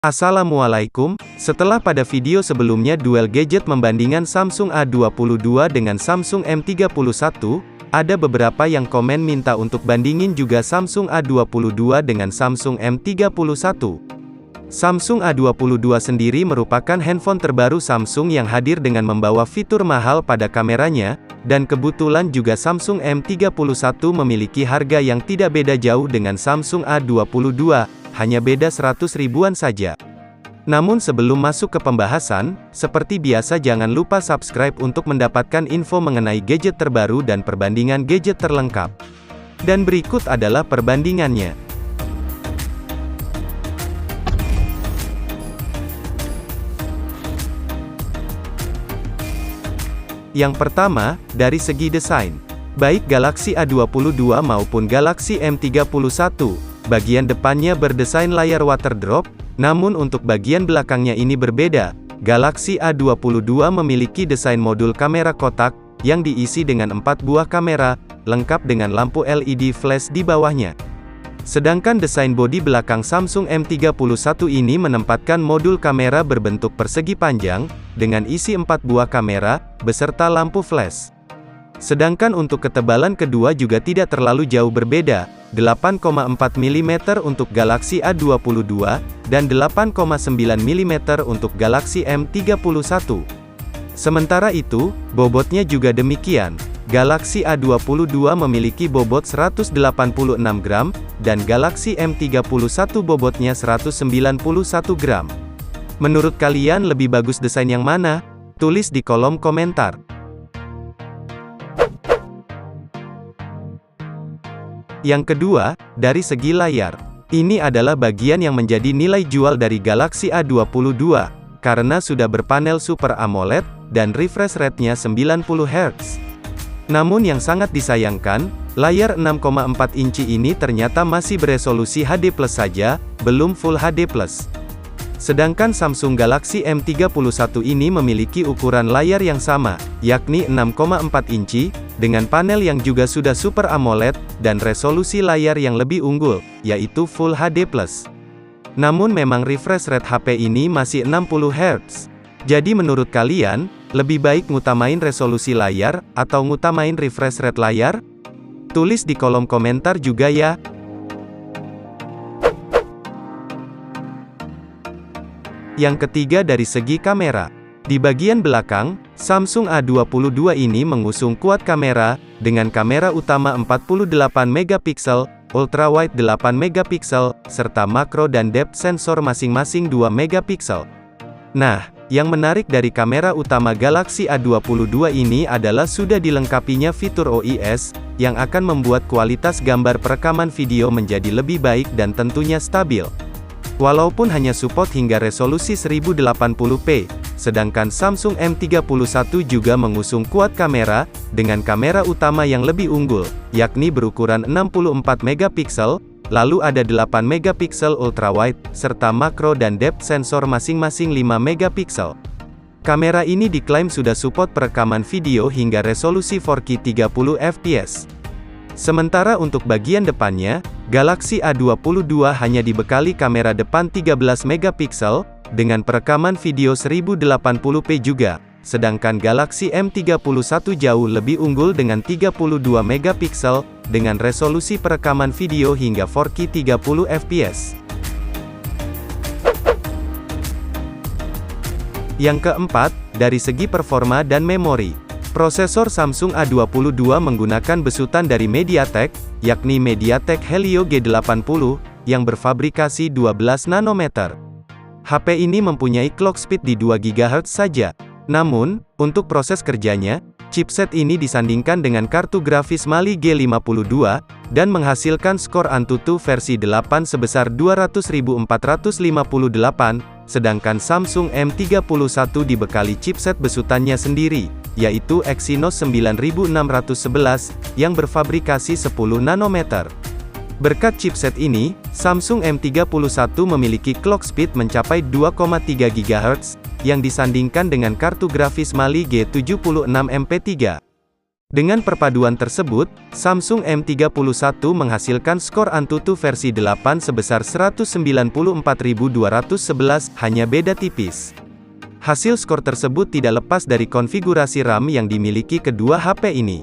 Assalamualaikum, setelah pada video sebelumnya duel gadget membandingkan Samsung A22 dengan Samsung M31, ada beberapa yang komen minta untuk bandingin juga Samsung A22 dengan Samsung M31. Samsung A22 sendiri merupakan handphone terbaru Samsung yang hadir dengan membawa fitur mahal pada kameranya, dan kebetulan juga Samsung M31 memiliki harga yang tidak beda jauh dengan Samsung A22, hanya beda 100 ribuan saja. Namun sebelum masuk ke pembahasan, seperti biasa jangan lupa subscribe untuk mendapatkan info mengenai gadget terbaru dan perbandingan gadget terlengkap. Dan berikut adalah perbandingannya. Yang pertama, dari segi desain. Baik Galaxy A22 maupun Galaxy M31, bagian depannya berdesain layar waterdrop, namun untuk bagian belakangnya ini berbeda. Galaxy A22 memiliki desain modul kamera kotak, yang diisi dengan 4 buah kamera, lengkap dengan lampu LED flash di bawahnya. Sedangkan desain bodi belakang Samsung M31 ini menempatkan modul kamera berbentuk persegi panjang, dengan isi 4 buah kamera, beserta lampu flash. Sedangkan untuk ketebalan kedua juga tidak terlalu jauh berbeda, 8,4 mm untuk Galaxy A22, dan 8,9 mm untuk Galaxy M31. Sementara itu, bobotnya juga demikian. Galaxy A22 memiliki bobot 186 gram, dan Galaxy M31 bobotnya 191 gram. Menurut kalian lebih bagus desain yang mana? Tulis di kolom komentar. Yang kedua, dari segi layar. Ini adalah bagian yang menjadi nilai jual dari Galaxy A22, karena sudah berpanel Super AMOLED, dan refresh rate-nya 90 Hz. Namun yang sangat disayangkan, layar 6,4 inci ini ternyata masih beresolusi HD+ saja, belum Full HD+. Sedangkan Samsung Galaxy M31 ini memiliki ukuran layar yang sama, yakni 6,4 inci, dengan panel yang juga sudah Super AMOLED, dan resolusi layar yang lebih unggul, yaitu Full HD+. Namun memang refresh rate HP ini masih 60 Hz. Jadi menurut kalian, lebih baik ngutamain resolusi layar, atau ngutamain refresh rate layar? Tulis di kolom komentar juga ya. Yang ketiga dari segi kamera. Di bagian belakang, Samsung A22 ini mengusung quad kamera, dengan kamera utama 48 megapiksel, ultrawide 8 megapiksel, serta makro dan depth sensor masing-masing 2 megapiksel. Nah, yang menarik dari kamera utama Galaxy A22 ini adalah sudah dilengkapinya fitur OIS, yang akan membuat kualitas gambar perekaman video menjadi lebih baik dan tentunya stabil. Walaupun hanya support hingga resolusi 1080p, sedangkan Samsung M31 juga mengusung quad kamera, dengan kamera utama yang lebih unggul, yakni berukuran 64 megapiksel, lalu ada 8 megapiksel ultrawide, serta makro dan depth sensor masing-masing 5 megapiksel. Kamera ini diklaim sudah support perekaman video hingga resolusi 4K 30 fps. Sementara untuk bagian depannya, Galaxy A22 hanya dibekali kamera depan 13 megapiksel, dengan perekaman video 1080p juga, sedangkan Galaxy M31 jauh lebih unggul dengan 32 megapiksel, dengan resolusi perekaman video hingga 4K 30 fps. Yang keempat, dari segi performa dan memori. Prosesor Samsung A22 menggunakan besutan dari MediaTek, yakni MediaTek Helio G80, yang berfabrikasi 12 nanometer. HP ini mempunyai clock speed di 2 GHz saja. Namun, untuk proses kerjanya, chipset ini disandingkan dengan kartu grafis Mali G52, dan menghasilkan skor AnTuTu versi 8 sebesar 200.458, sedangkan Samsung M31 dibekali chipset besutannya sendiri, yaitu Exynos 9611, yang berfabrikasi 10 nanometer. Berkat chipset ini, Samsung M31 memiliki clock speed mencapai 2,3 GHz, yang disandingkan dengan kartu grafis Mali G76 MP3. Dengan perpaduan tersebut, Samsung M31 menghasilkan skor Antutu versi 8 sebesar 194.211, hanya beda tipis. Hasil skor tersebut tidak lepas dari konfigurasi RAM yang dimiliki kedua HP ini,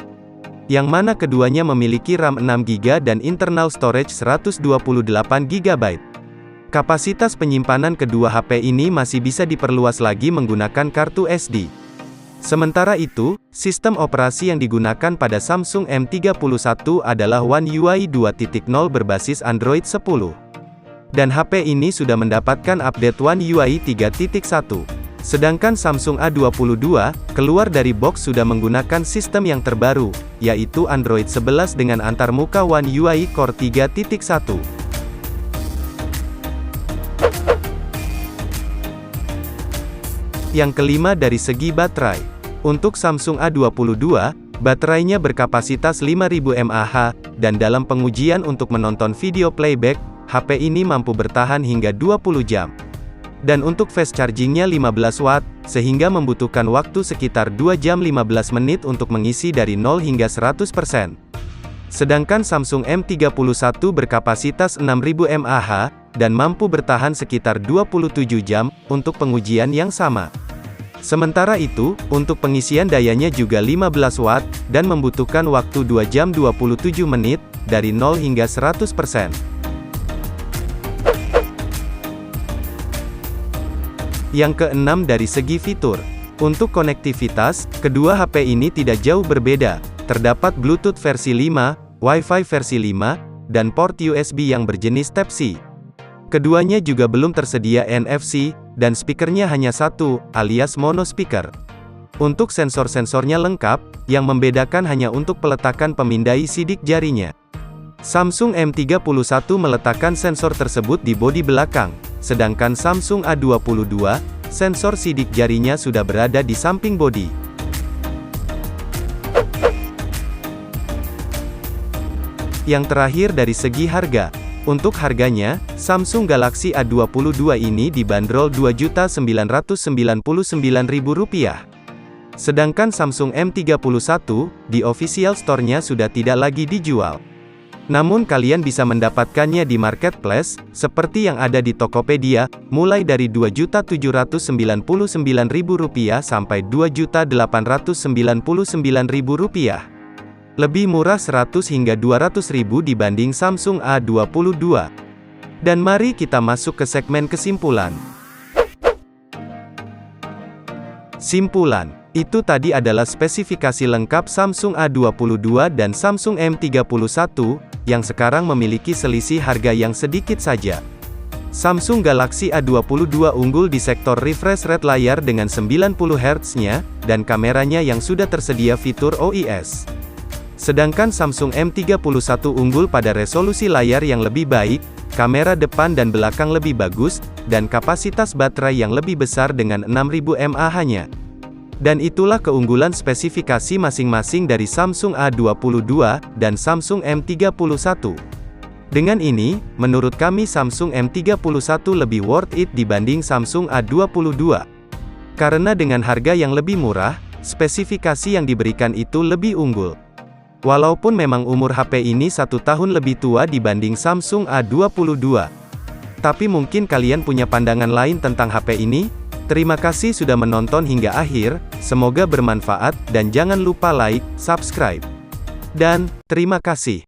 yang mana keduanya memiliki RAM 6GB dan internal storage 128GB. Kapasitas penyimpanan kedua HP ini masih bisa diperluas lagi menggunakan kartu SD. Sementara itu, sistem operasi yang digunakan pada Samsung M31 adalah One UI 2.0 berbasis Android 10. Dan HP ini sudah mendapatkan update One UI 3.1. Sedangkan Samsung A22, keluar dari box sudah menggunakan sistem yang terbaru, yaitu Android 11 dengan antarmuka One UI Core 3.1. Yang kelima dari segi baterai. Untuk Samsung A22, baterainya berkapasitas 5000 mAh, dan dalam pengujian untuk menonton video playback, HP ini mampu bertahan hingga 20 jam. Dan untuk fast chargingnya 15 watt, sehingga membutuhkan waktu sekitar 2 jam 15 menit untuk mengisi dari 0 hingga 100%. Sedangkan Samsung M31 berkapasitas 6000 mAh, dan mampu bertahan sekitar 27 jam, untuk pengujian yang sama. Sementara itu, untuk pengisian dayanya juga 15 watt, dan membutuhkan waktu 2 jam 27 menit, dari 0 hingga 100%. Yang keenam dari segi fitur. Untuk konektivitas, kedua HP ini tidak jauh berbeda. Terdapat Bluetooth versi 5, Wi-Fi versi 5, dan port USB yang berjenis Type-C. Keduanya juga belum tersedia NFC, dan speakernya hanya satu, alias mono speaker. Untuk sensor-sensornya lengkap, yang membedakan hanya untuk peletakan pemindai sidik jarinya. Samsung M31 meletakkan sensor tersebut di bodi belakang, sedangkan Samsung A22, sensor sidik jarinya sudah berada di samping bodi. Yang terakhir dari segi harga. Untuk harganya, Samsung Galaxy A22 ini dibanderol Rp2.999.000. Sedangkan Samsung M31, di official store-nya sudah tidak lagi dijual. Namun kalian bisa mendapatkannya di marketplace, seperti yang ada di Tokopedia, mulai dari Rp2.799.000 sampai Rp2.899.000. Lebih murah 100 hingga 200 ribu dibanding Samsung A22. Dan mari kita masuk ke segmen kesimpulan. Simpulan. Itu tadi adalah spesifikasi lengkap Samsung A22 dan Samsung M31, yang sekarang memiliki selisih harga yang sedikit saja. Samsung Galaxy A22 unggul di sektor refresh rate layar dengan 90 Hz-nya, dan kameranya yang sudah tersedia fitur OIS. Sedangkan Samsung M31 unggul pada resolusi layar yang lebih baik, kamera depan dan belakang lebih bagus, dan kapasitas baterai yang lebih besar dengan 6000 mAh-nya. Dan itulah keunggulan spesifikasi masing-masing dari Samsung A22 dan Samsung M31. Dengan ini, menurut kami Samsung M31 lebih worth it dibanding Samsung A22. Karena dengan harga yang lebih murah, spesifikasi yang diberikan itu lebih unggul. Walaupun memang umur HP ini 1 tahun lebih tua dibanding Samsung A22. Tapi mungkin kalian punya pandangan lain tentang HP ini? Terima kasih sudah menonton hingga akhir, semoga bermanfaat, dan jangan lupa like, subscribe. Dan, terima kasih.